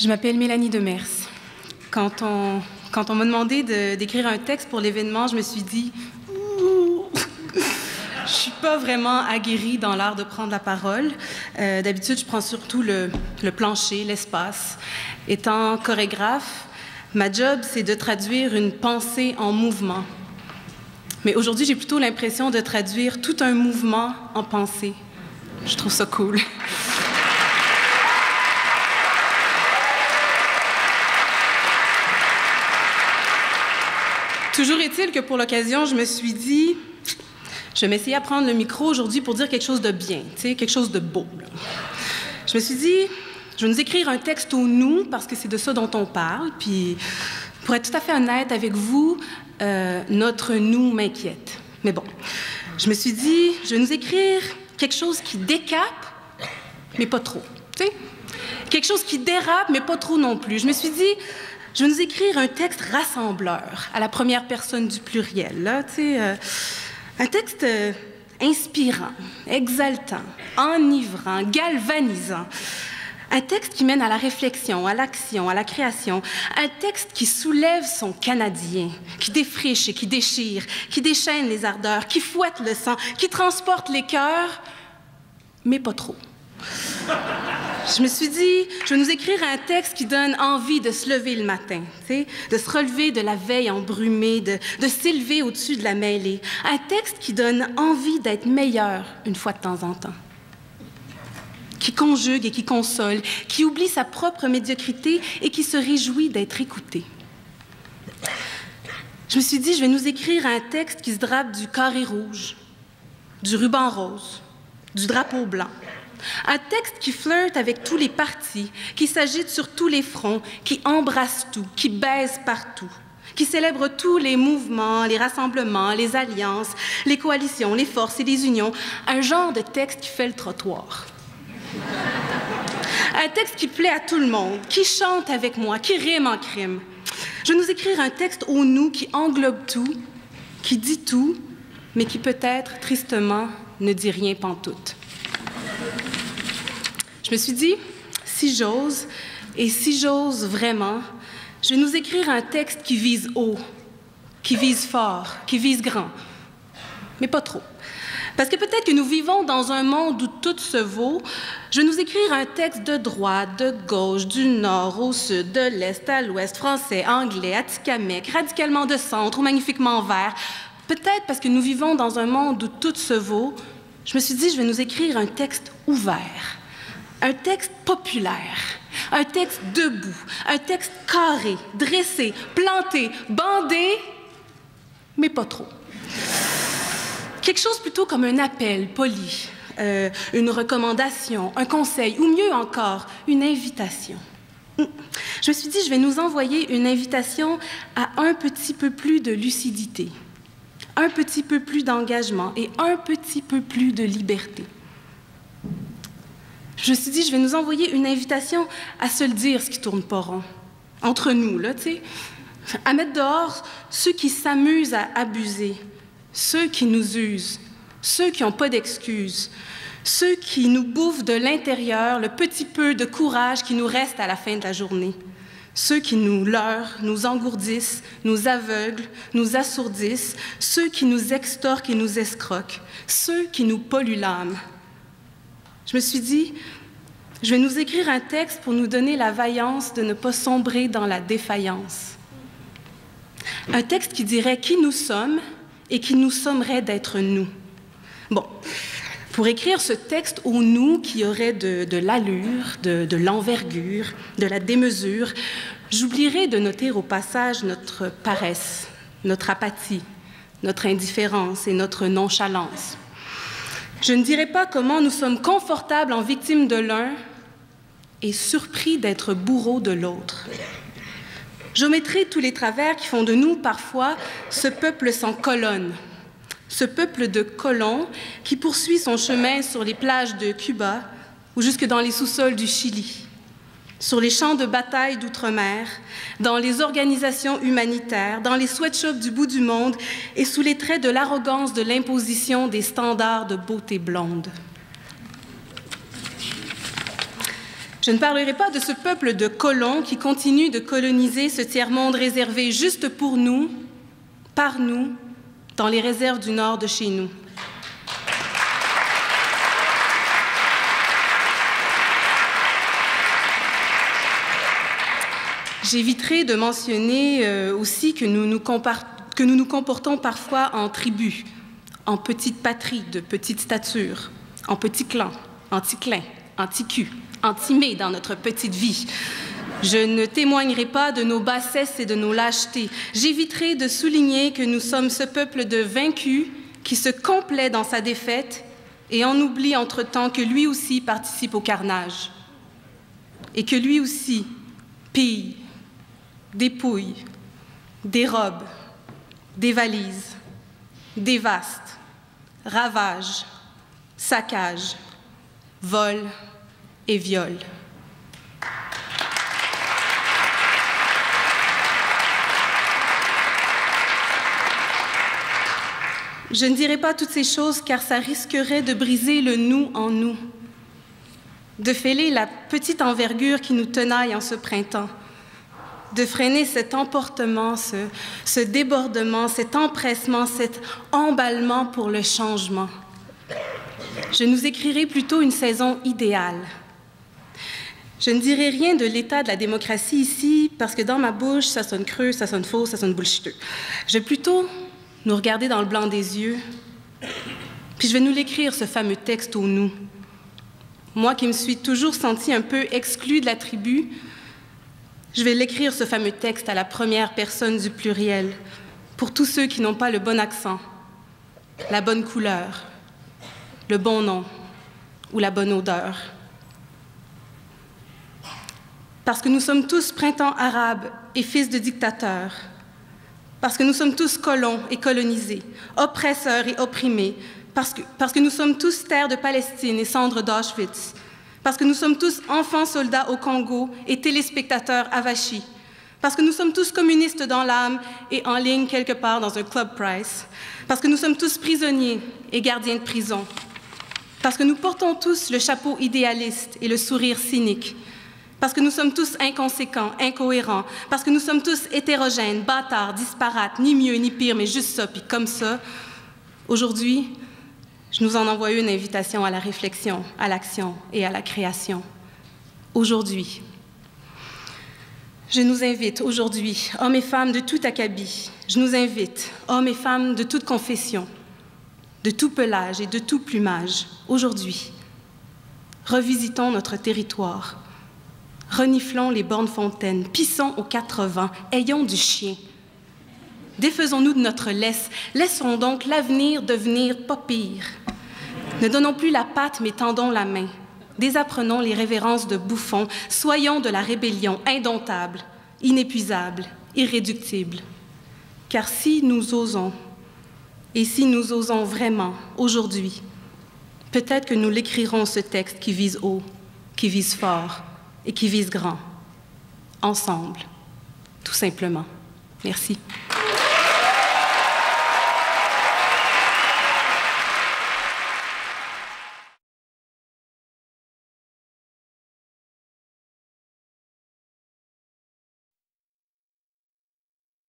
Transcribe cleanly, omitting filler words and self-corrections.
Je m'appelle Mélanie Demers. Quand on m'a demandé d'écrire un texte pour l'événement, je me suis dit je suis pas vraiment aguerrie dans l'art de prendre la parole. D'habitude, je prends surtout le plancher, l'espace. Étant chorégraphe, ma job, c'est de traduire une pensée en mouvement. Mais aujourd'hui, j'ai plutôt l'impression de traduire tout un mouvement en pensée. Je trouve ça cool. Toujours est-il que pour l'occasion, je me suis dit, je vais m'essayer à prendre le micro aujourd'hui pour dire quelque chose de bien, tu sais, quelque chose de beau. Là. Je me suis dit, je vais nous écrire un texte au nous, parce que c'est de ça dont on parle, puis pour être tout à fait honnête avec vous, notre nous m'inquiète. Mais bon, je me suis dit, je vais nous écrire quelque chose qui décape, mais pas trop, tu sais. Quelque chose qui dérape, mais pas trop non plus. Je me suis dit, je vais nous écrire un texte rassembleur, à la première personne du pluriel, là, tu sais, un texte inspirant, exaltant, enivrant, galvanisant, un texte qui mène à la réflexion, à l'action, à la création, un texte qui soulève son canadien, qui défriche et qui déchire, qui déchaîne les ardeurs, qui fouette le sang, qui transporte les cœurs, mais pas trop. Je me suis dit, je vais nous écrire un texte qui donne envie de se lever le matin, tu sais, de se relever de la veille embrumée, de s'élever au-dessus de la mêlée. Un texte qui donne envie d'être meilleur une fois de temps en temps. Qui conjugue et qui console, qui oublie sa propre médiocrité et qui se réjouit d'être écouté. Je me suis dit, je vais nous écrire un texte qui se drape du carré rouge, du ruban rose, du drapeau blanc. Un texte qui flirte avec tous les partis, qui s'agite sur tous les fronts, qui embrasse tout, qui baise partout, qui célèbre tous les mouvements, les rassemblements, les alliances, les coalitions, les forces et les unions. Un genre de texte qui fait le trottoir. Un texte qui plaît à tout le monde, qui chante avec moi, qui rime en crime. Je vais nous écrire un texte au nous qui englobe tout, qui dit tout, mais qui peut-être, tristement, ne dit rien pantoute. Je me suis dit, si j'ose, et si j'ose vraiment, je vais nous écrire un texte qui vise haut, qui vise fort, qui vise grand, mais pas trop. Parce que peut-être que nous vivons dans un monde où tout se vaut. Je vais nous écrire un texte de droite, de gauche, du nord au sud, de l'est à l'ouest, français, anglais, atikamekw, radicalement de centre ou magnifiquement vert. Peut-être parce que nous vivons dans un monde où tout se vaut, je me suis dit, je vais nous écrire un texte ouvert. Un texte populaire, un texte debout, un texte carré, dressé, planté, bandé, mais pas trop. Quelque chose plutôt comme un appel poli, une recommandation, un conseil, ou mieux encore, une invitation. Je me suis dit, je vais nous envoyer une invitation à un petit peu plus de lucidité, un petit peu plus d'engagement et un petit peu plus de liberté. Je me suis dit, je vais nous envoyer une invitation à se le dire, ce qui tourne pas rond. Entre nous, là, tu sais. À mettre dehors ceux qui s'amusent à abuser, ceux qui nous usent, ceux qui n'ont pas d'excuses, ceux qui nous bouffent de l'intérieur le petit peu de courage qui nous reste à la fin de la journée, ceux qui nous leurrent, nous engourdissent, nous aveuglent, nous assourdissent, ceux qui nous extorquent et nous escroquent, ceux qui nous polluent l'âme. Je me suis dit, je vais nous écrire un texte pour nous donner la vaillance de ne pas sombrer dans la défaillance. Un texte qui dirait qui nous sommes et qui nous sommerait d'être nous. Bon, pour écrire ce texte au nous qui aurait de l'allure, de l'envergure, de la démesure, j'oublierai de noter au passage notre paresse, notre apathie, notre indifférence et notre nonchalance. Je ne dirai pas comment nous sommes confortables en victimes de l'un et surpris d'être bourreaux de l'autre. J'omettrai tous les travers qui font de nous, parfois, ce peuple sans colonne, ce peuple de colons qui poursuit son chemin sur les plages de Cuba ou jusque dans les sous-sols du Chili, sur les champs de bataille d'outre-mer, dans les organisations humanitaires, dans les sweatshops du bout du monde et sous les traits de l'arrogance de l'imposition des standards de beauté blonde. Je ne parlerai pas de ce peuple de colons qui continue de coloniser ce tiers-monde réservé juste pour nous, par nous, dans les réserves du nord de chez nous. J'éviterai de mentionner aussi que nous nous comportons parfois en tribus, en petites patries de petite stature, en petits clans, anti-clins, anti-cul, anti-mé dans notre petite vie. Je ne témoignerai pas de nos bassesses et de nos lâchetés. J'éviterai de souligner que nous sommes ce peuple de vaincus qui se complaît dans sa défaite et en oublie entre-temps que lui aussi participe au carnage et que lui aussi pille, dépouille, dérobe, dévalise, dévaste, ravage, saccage, vole et viole. Je ne dirai pas toutes ces choses car ça risquerait de briser le nous en nous, de fêler la petite envergure qui nous tenaille en ce printemps, de freiner cet emportement, ce débordement, cet empressement, cet emballement pour le changement. Je nous écrirai plutôt une saison idéale. Je ne dirai rien de l'état de la démocratie ici, parce que dans ma bouche, ça sonne creux, ça sonne faux, ça sonne bullshiteux. Je vais plutôt nous regarder dans le blanc des yeux, puis je vais nous l'écrire, ce fameux texte au nous. Moi qui me suis toujours sentie un peu exclue de la tribu, je vais l'écrire, ce fameux texte, à la première personne du pluriel, pour tous ceux qui n'ont pas le bon accent, la bonne couleur, le bon nom ou la bonne odeur. Parce que nous sommes tous printemps arabes et fils de dictateurs, parce que nous sommes tous colons et colonisés, oppresseurs et opprimés, parce que nous sommes tous terre de Palestine et cendres d'Auschwitz, parce que nous sommes tous enfants soldats au Congo et téléspectateurs avachis, parce que nous sommes tous communistes dans l'âme et en ligne quelque part dans un club price, parce que nous sommes tous prisonniers et gardiens de prison, parce que nous portons tous le chapeau idéaliste et le sourire cynique, parce que nous sommes tous inconséquents, incohérents, parce que nous sommes tous hétérogènes, bâtards, disparates, ni mieux ni pire, mais juste ça, puis comme ça. Aujourd'hui, je nous en envoie une invitation à la réflexion, à l'action et à la création. Aujourd'hui, je nous invite aujourd'hui, hommes et femmes de tout acabit, je nous invite, hommes et femmes de toute confession, de tout pelage et de tout plumage, aujourd'hui, revisitons notre territoire. Reniflons les bornes fontaines, pissons aux 4 vents, ayons du chien. Défaisons-nous de notre laisse, laissons donc l'avenir devenir pas pire. Ne donnons plus la patte, mais tendons la main. Désapprenons les révérences de bouffons, soyons de la rébellion indomptable, inépuisable, irréductible. Car si nous osons, et si nous osons vraiment aujourd'hui, peut-être que nous l'écrirons ce texte qui vise haut, qui vise fort, et qui vise grand, ensemble, tout simplement. Merci.